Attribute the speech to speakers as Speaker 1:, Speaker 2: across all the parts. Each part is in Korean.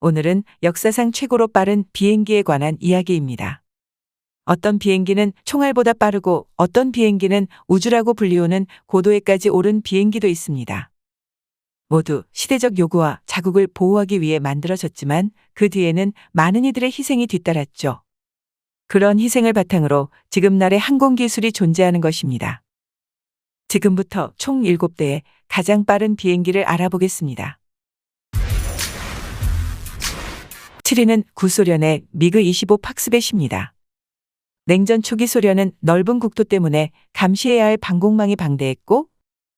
Speaker 1: 오늘은 역사상 최고로 빠른 비행기에 관한 이야기입니다. 어떤 비행기는 총알보다 빠르고 어떤 비행기는 우주라고 불리우는 고도에까지 오른 비행기도 있습니다. 모두 시대적 요구와 자국을 보호하기 위해 만들어졌지만 그 뒤에는 많은 이들의 희생이 뒤따랐죠. 그런 희생을 바탕으로 지금날의 항공기술이 존재하는 것입니다. 지금부터 총 7대의 가장 빠른 비행기를 알아보겠습니다. 7위는 구소련의 미그 25 팍스벳입니다. 냉전 초기 소련은 넓은 국토 때문에 감시해야 할 방공망이 방대했고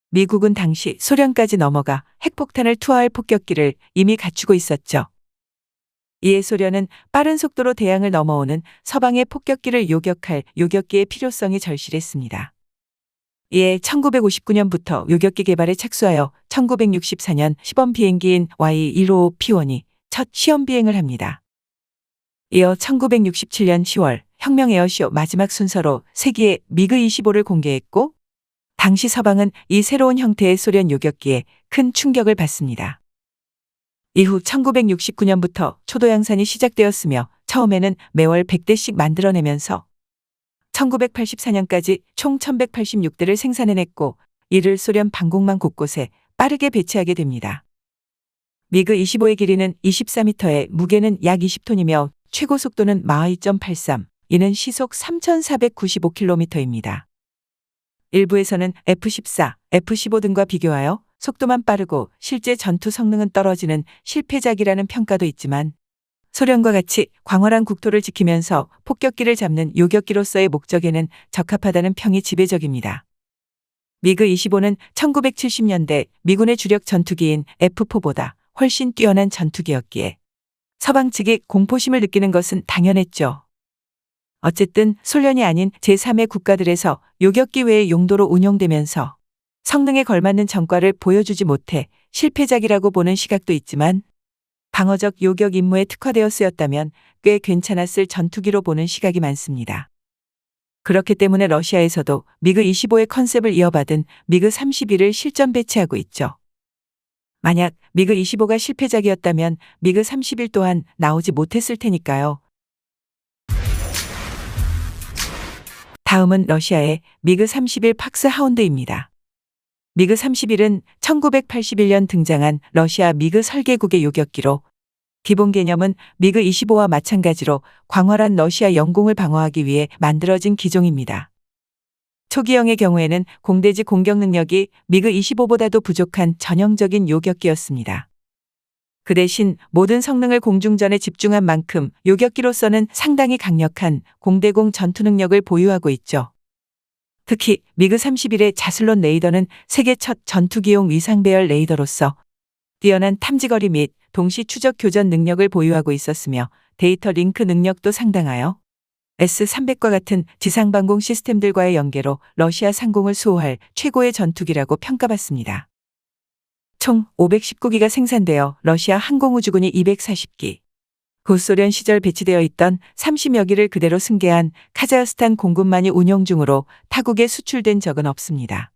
Speaker 1: 미국은 당시 소련까지 넘어가 핵폭탄을 투하할 폭격기를 이미 갖추고 있었죠. 이에 소련은 빠른 속도로 대양을 넘어오는 서방의 폭격기를 요격할 요격기의 필요성이 절실했습니다. 이에 1959년부터 요격기 개발에 착수하여 1964년 시범 비행기인 Y155P1이 첫 시험 비행을 합니다. 이어 1967년 10월 혁명 에어쇼 마지막 순서로 세기의 미그 25를 공개했고 당시 서방은 이 새로운 형태의 소련 요격기에 큰 충격을 받습니다. 이후 1969년부터 초도 양산이 시작되었으며 처음에는 매월 100대씩 만들어내면서 1984년까지 총 1186대를 생산해냈고 이를 소련 방공망 곳곳에 빠르게 배치하게 됩니다. 미그 25의 길이는 24m에 무게는 약 20톤이며 최고 속도는 마하 2.83, 이는 시속 3,495km입니다. 일부에서는 F-14, F-15 등과 비교하여 속도만 빠르고 실제 전투 성능은 떨어지는 실패작이라는 평가도 있지만 소련과 같이 광활한 국토를 지키면서 폭격기를 잡는 요격기로서의 목적에는 적합하다는 평이 지배적입니다. 미그 25는 1970년대 미군의 주력 전투기인 F-4보다 훨씬 뛰어난 전투기였기에 서방 측이 공포심을 느끼는 것은 당연했죠. 어쨌든 소련이 아닌 제3의 국가들에서 요격기 외의 용도로 운용되면서 성능에 걸맞는 전과를 보여주지 못해 실패작이라고 보는 시각도 있지만 방어적 요격 임무에 특화되어 쓰였다면 꽤 괜찮았을 전투기로 보는 시각이 많습니다. 그렇기 때문에 러시아에서도 미그 25의 컨셉을 이어받은 미그 31을 실전 배치하고 있죠. 만약 미그 25가 실패작이었다면 미그 31 또한 나오지 못했을 테니까요. 다음은 러시아의 미그 31 팍스 하운드입니다. 미그 31은 1981년 등장한 러시아 미그 설계국의 요격기로 기본 개념은 미그 25와 마찬가지로 광활한 러시아 영공을 방어하기 위해 만들어진 기종입니다. 초기형의 경우에는 공대지 공격 능력이 미그 25보다도 부족한 전형적인 요격기였습니다. 그 대신 모든 성능을 공중전에 집중한 만큼 요격기로서는 상당히 강력한 공대공 전투 능력을 보유하고 있죠. 특히 미그 31의 자슬론 레이더는 세계 첫 전투기용 위상 배열 레이더로서 뛰어난 탐지거리 및 동시 추적 교전 능력을 보유하고 있었으며 데이터 링크 능력도 상당하여 S-300과 같은 지상방공 시스템들과의 연계로 러시아 상공을 수호할 최고의 전투기라고 평가받습니다. 총 519기가 생산되어 러시아 항공우주군이 240기, 구소련 시절 배치되어 있던 30여 기를 그대로 승계한 카자흐스탄 공군만이 운용 중으로 타국에 수출된 적은 없습니다.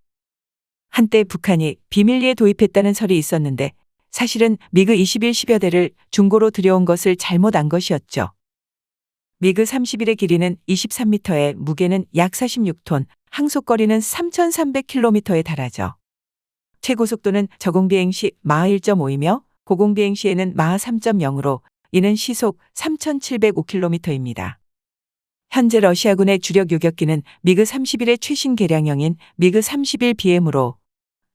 Speaker 1: 한때 북한이 비밀리에 도입했다는 설이 있었는데 사실은 미그 21 10여 대를 중고로 들여온 것을 잘못 안 것이었죠. 미그 31의 길이는 23m에 무게는 약 46톤, 항속거리는 3,300km에 달하죠. 최고 속도는 저공비행 시 마하 1.5이며 고공비행 시에는 마하 3.0으로 이는 시속 3,705km입니다. 현재 러시아군의 주력 요격기는 미그 31의 최신 개량형인 미그 31BM으로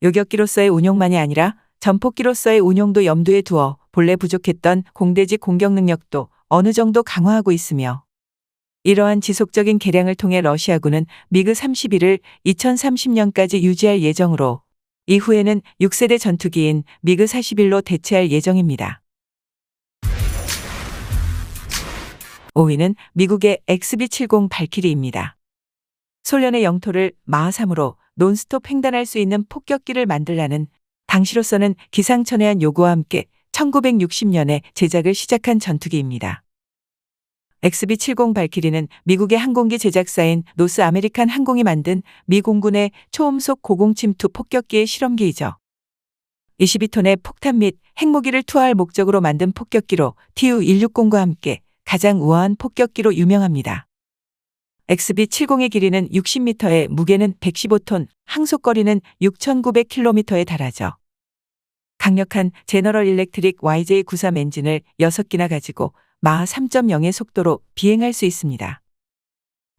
Speaker 1: 요격기로서의 운용만이 아니라 전폭기로서의 운용도 염두에 두어 본래 부족했던 공대지 공격 능력도 어느 정도 강화하고 있으며 이러한 지속적인 개량을 통해 러시아군은 미그 31을 2030년까지 유지할 예정으로 이후에는 6세대 전투기인 미그 41로 대체할 예정입니다. 5위는 미국의 XB-70 발키리입니다. 소련의 영토를 마하 3으로 논스톱 횡단할 수 있는 폭격기를 만들라는 당시로서는 기상천외한 요구와 함께 1960년에 제작을 시작한 전투기입니다. XB-70 발키리는 미국의 항공기 제작사인 노스 아메리칸 항공이 만든 미 공군의 초음속 고공침투 폭격기의 실험기이죠. 22톤의 폭탄 및 핵무기를 투하할 목적으로 만든 폭격기로 TU-160과 함께 가장 우아한 폭격기로 유명합니다. XB-70의 길이는 60m에 무게는 115톤, 항속거리는 6,900km에 달하죠. 강력한 제너럴 일렉트릭 YJ93 엔진을 6기나 가지고 마하 3.0의 속도로 비행할 수 있습니다.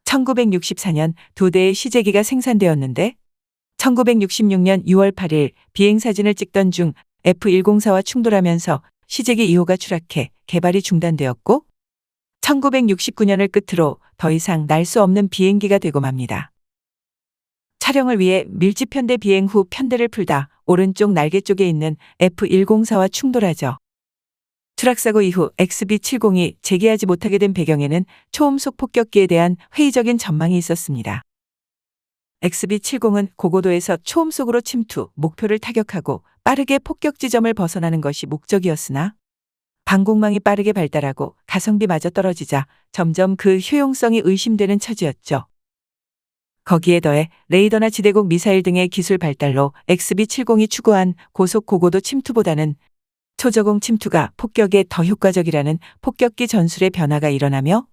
Speaker 1: 1964년 2대의 시제기가 생산되었는데 1966년 6월 8일 비행사진을 찍던 중 F104와 충돌하면서 시제기 2호가 추락해 개발이 중단되었고 1969년을 끝으로 더 이상 날 수 없는 비행기가 되고 맙니다. 촬영을 위해 밀집편대 비행 후 편대를 풀다 오른쪽 날개 쪽에 있는 F104와 충돌하죠. 추락사고 이후 XB-70이 재개하지 못하게 된 배경에는 초음속 폭격기에 대한 회의적인 전망이 있었습니다. XB-70은 고고도에서 초음속으로 침투, 목표를 타격하고 빠르게 폭격 지점을 벗어나는 것이 목적이었으나 방공망이 빠르게 발달하고 가성비마저 떨어지자 점점 그 효용성이 의심되는 처지였죠. 거기에 더해 레이더나 지대공 미사일 등의 기술 발달로 XB-70이 추구한 고속 고고도 침투보다는 초저공 침투가 폭격에 더 효과적이라는 폭격기 전술의 변화가 일어나며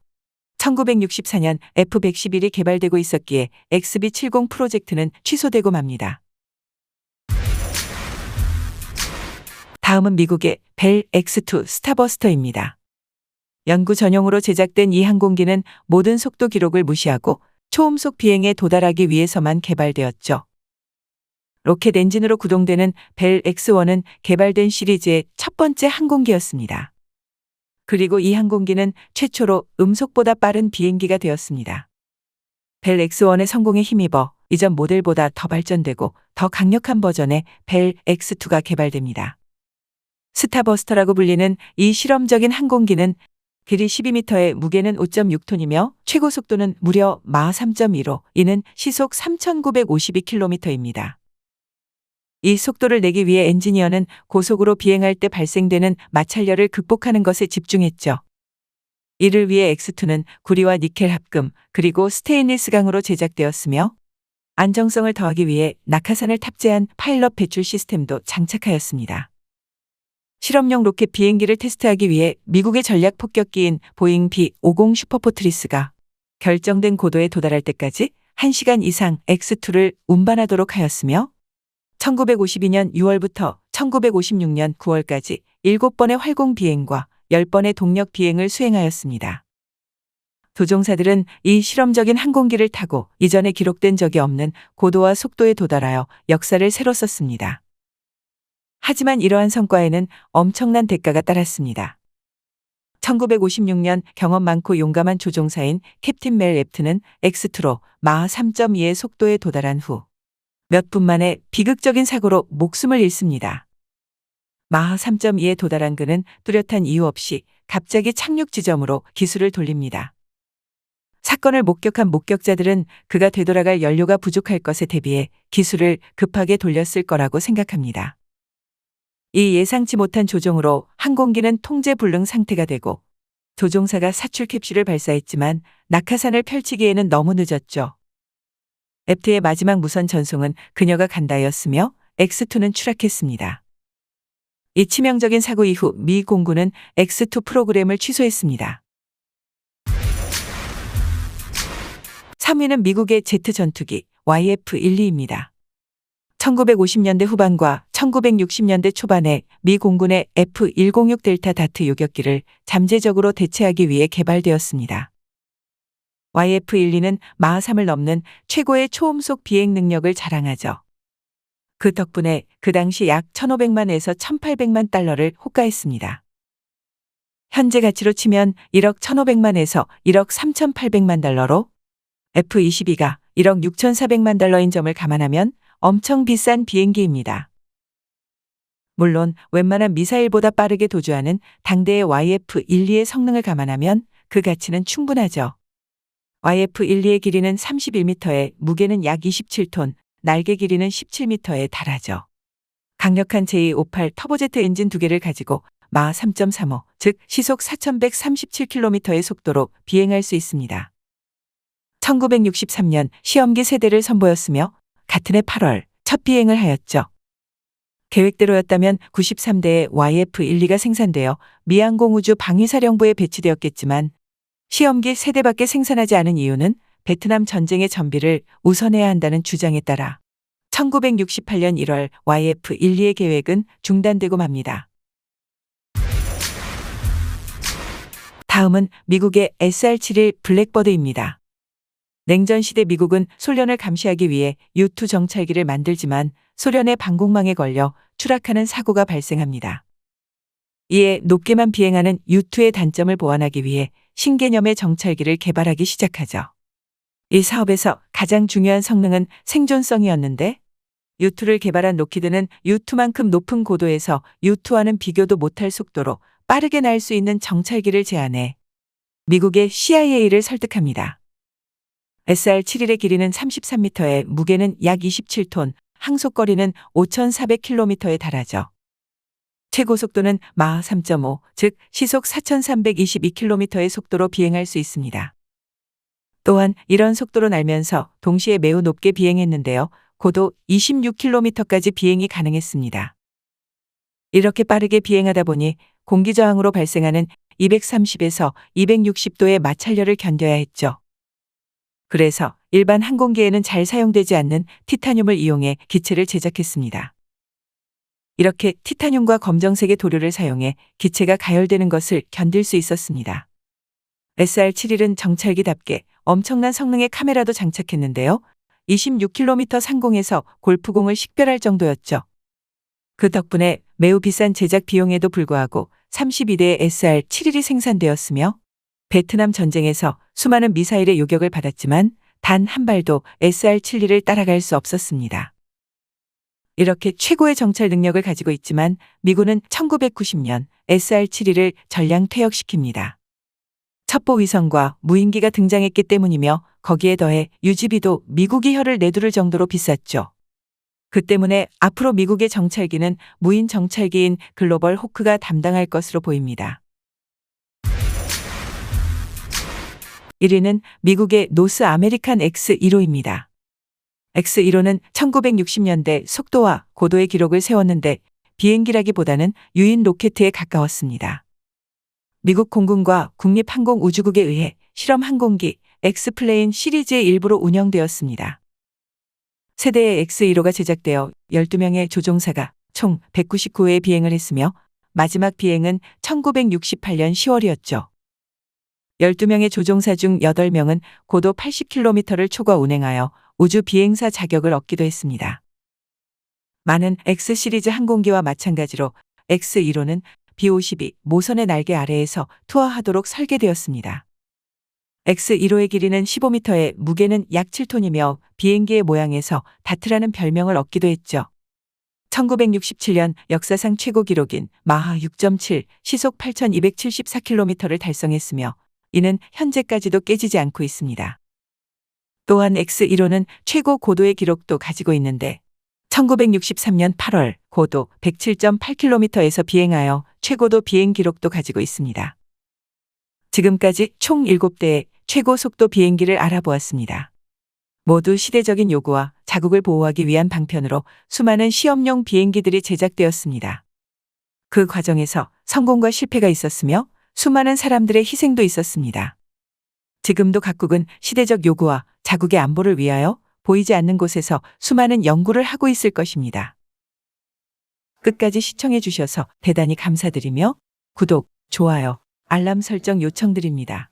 Speaker 1: 1964년 F-111이 개발되고 있었기에 XB-70 프로젝트는 취소되고 맙니다. 다음은 미국의 벨 X2 스타버스터입니다. 연구 전용으로 제작된 이 항공기는 모든 속도 기록을 무시하고 초음속 비행에 도달하기 위해서만 개발되었죠. 로켓 엔진으로 구동되는 벨 X1은 개발된 시리즈의 첫 번째 항공기였습니다. 그리고 이 항공기는 최초로 음속보다 빠른 비행기가 되었습니다. 벨 X1의 성공에 힘입어 이전 모델보다 더 발전되고 더 강력한 버전의 벨 X2가 개발됩니다. 스타버스터라고 불리는 이 실험적인 항공기는 길이 12m에 무게는 5.6톤이며 최고 속도는 무려 마하 3.15, 이는 시속 3,952km입니다. 이 속도를 내기 위해 엔지니어는 고속으로 비행할 때 발생되는 마찰열을 극복하는 것에 집중했죠. 이를 위해 X2는 구리와 니켈 합금 그리고 스테인리스 강으로 제작되었으며 안정성을 더하기 위해 낙하산을 탑재한 파일럿 배출 시스템도 장착하였습니다. 실험용 로켓 비행기를 테스트하기 위해 미국의 전략 폭격기인 보잉 B-50 슈퍼포트리스가 결정된 고도에 도달할 때까지 1시간 이상 X2를 운반하도록 하였으며 1952년 6월부터 1956년 9월까지 7번의 활공 비행과 10번의 동력 비행을 수행하였습니다. 조종사들은 이 실험적인 항공기를 타고 이전에 기록된 적이 없는 고도와 속도에 도달하여 역사를 새로 썼습니다. 하지만 이러한 성과에는 엄청난 대가가 따랐습니다. 1956년 경험 많고 용감한 조종사인 캡틴 멜 앱트는 X2로 마하 3.2의 속도에 도달한 후 몇 분 만에 비극적인 사고로 목숨을 잃습니다. 마하 3.2에 도달한 그는 뚜렷한 이유 없이 갑자기 착륙 지점으로 기술을 돌립니다. 사건을 목격한 목격자들은 그가 되돌아갈 연료가 부족할 것에 대비해 기술을 급하게 돌렸을 거라고 생각합니다. 이 예상치 못한 조종으로 항공기는 통제 불능 상태가 되고 조종사가 사출 캡슐을 발사했지만 낙하산을 펼치기에는 너무 늦었죠. 앱트의 마지막 무선 전송은 그녀가 간다였으며 X2는 추락했습니다. 이 치명적인 사고 이후 미 공군은 X2 프로그램을 취소했습니다. 3위는 미국의 제트 전투기 YF-12입니다. 1950년대 후반과 1960년대 초반에 미 공군의 F-106 델타 다트 요격기를 잠재적으로 대체하기 위해 개발되었습니다. YF-12는 마하 3을 넘는 최고의 초음속 비행 능력을 자랑하죠. 그 덕분에 그 당시 약 1,500만에서 1,800만 달러를 호가했습니다. 현재 가치로 치면 1억 1,500만에서 1억 3,800만 달러로 F-22가 1억 6,400만 달러인 점을 감안하면 엄청 비싼 비행기입니다. 물론 웬만한 미사일보다 빠르게 도주하는 당대의 YF-12의 성능을 감안하면 그 가치는 충분하죠. YF-12의 길이는 31m에 무게는 약 27톤, 날개 길이는 17m에 달하죠. 강력한 J58 터보제트 엔진 2개를 가지고 마하 3.35, 즉 시속 4,137km의 속도로 비행할 수 있습니다. 1963년 시험기 세대를 선보였으며 같은 해 8월 첫 비행을 하였죠. 계획대로였다면 93대의 YF-12가 생산되어 미항공우주 방위사령부에 배치되었겠지만 시험기 3대밖에 생산하지 않은 이유는 베트남 전쟁의 전비를 우선해야 한다는 주장에 따라 1968년 1월 YF-12의 계획은 중단되고 맙니다. 다음은 미국의 SR-71 블랙버드입니다. 냉전시대 미국은 소련을 감시하기 위해 U-2 정찰기를 만들지만 소련의 방공망에 걸려 추락하는 사고가 발생합니다. 이에 높게만 비행하는 U-2의 단점을 보완하기 위해 신개념의 정찰기를 개발하기 시작하죠. 이 사업에서 가장 중요한 성능은 생존성이었는데 U-2를 개발한 로키드는 U-2만큼 높은 고도에서 U-2와는 비교도 못할 속도로 빠르게 날 수 있는 정찰기를 제안해 미국의 CIA를 설득합니다. SR-71의 길이는 33m에 무게는 약 27톤, 항속거리는 5,400km에 달하죠. 최고 속도는 마하 3.5, 즉 시속 4,322km의 속도로 비행할 수 있습니다. 또한 이런 속도로 날면서 동시에 매우 높게 비행했는데요. 고도 26km까지 비행이 가능했습니다. 이렇게 빠르게 비행하다 보니 공기저항으로 발생하는 230에서 260도의 마찰열을 견뎌야 했죠. 그래서 일반 항공기에는 잘 사용되지 않는 티타늄을 이용해 기체를 제작했습니다. 이렇게 티타늄과 검정색의 도료를 사용해 기체가 가열되는 것을 견딜 수 있었습니다. SR-71은 정찰기답게 엄청난 성능의 카메라도 장착했는데요. 26km 상공에서 골프공을 식별할 정도였죠. 그 덕분에 매우 비싼 제작 비용에도 불구하고 32대의 SR-71이 생산되었으며 베트남 전쟁에서 수많은 미사일의 요격을 받았지만 단 한 발도 SR-71을 따라갈 수 없었습니다. 이렇게 최고의 정찰 능력을 가지고 있지만 미군은 1990년 SR-71을 전량 퇴역시킵니다. 첩보 위성과 무인기가 등장했기 때문이며 거기에 더해 유지비도 미국이 혀를 내두를 정도로 비쌌죠. 그 때문에 앞으로 미국의 정찰기는 무인 정찰기인 글로벌 호크가 담당할 것으로 보입니다. 1위는 미국의 노스 아메리칸 X-15입니다. X-15는 1960년대 속도와 고도의 기록을 세웠는데 비행기라기보다는 유인 로켓에 가까웠습니다. 미국 공군과 국립항공우주국에 의해 실험 항공기 X-플레인 시리즈의 일부로 운영되었습니다. 세대의 X-15가 제작되어 12명의 조종사가 총 199회의 비행을 했으며 마지막 비행은 1968년 10월이었죠. 12명의 조종사 중 8명은 고도 80km를 초과 운행하여 우주 비행사 자격을 얻기도 했습니다. 많은 X 시리즈 항공기와 마찬가지로 X-15는 B-52 모선의 날개 아래에서 투하하도록 설계되었습니다. X-15의 길이는 15m에 무게는 약 7톤이며 비행기의 모양에서 다트라는 별명을 얻기도 했죠. 1967년 역사상 최고 기록인 마하 6.7, 시속 8,274km를 달성했으며 이는 현재까지도 깨지지 않고 있습니다. 또한 X-15는 최고 고도의 기록도 가지고 있는데 1963년 8월 고도 107.8km에서 비행하여 최고도 비행 기록도 가지고 있습니다. 지금까지 총 7대의 최고 속도 비행기를 알아보았습니다. 모두 시대적인 요구와 자국을 보호하기 위한 방편으로 수많은 시험용 비행기들이 제작되었습니다. 그 과정에서 성공과 실패가 있었으며 수많은 사람들의 희생도 있었습니다. 지금도 각국은 시대적 요구와 자국의 안보를 위하여 보이지 않는 곳에서 수많은 연구를 하고 있을 것입니다. 끝까지 시청해 주셔서 대단히 감사드리며 구독, 좋아요, 알람 설정 요청드립니다.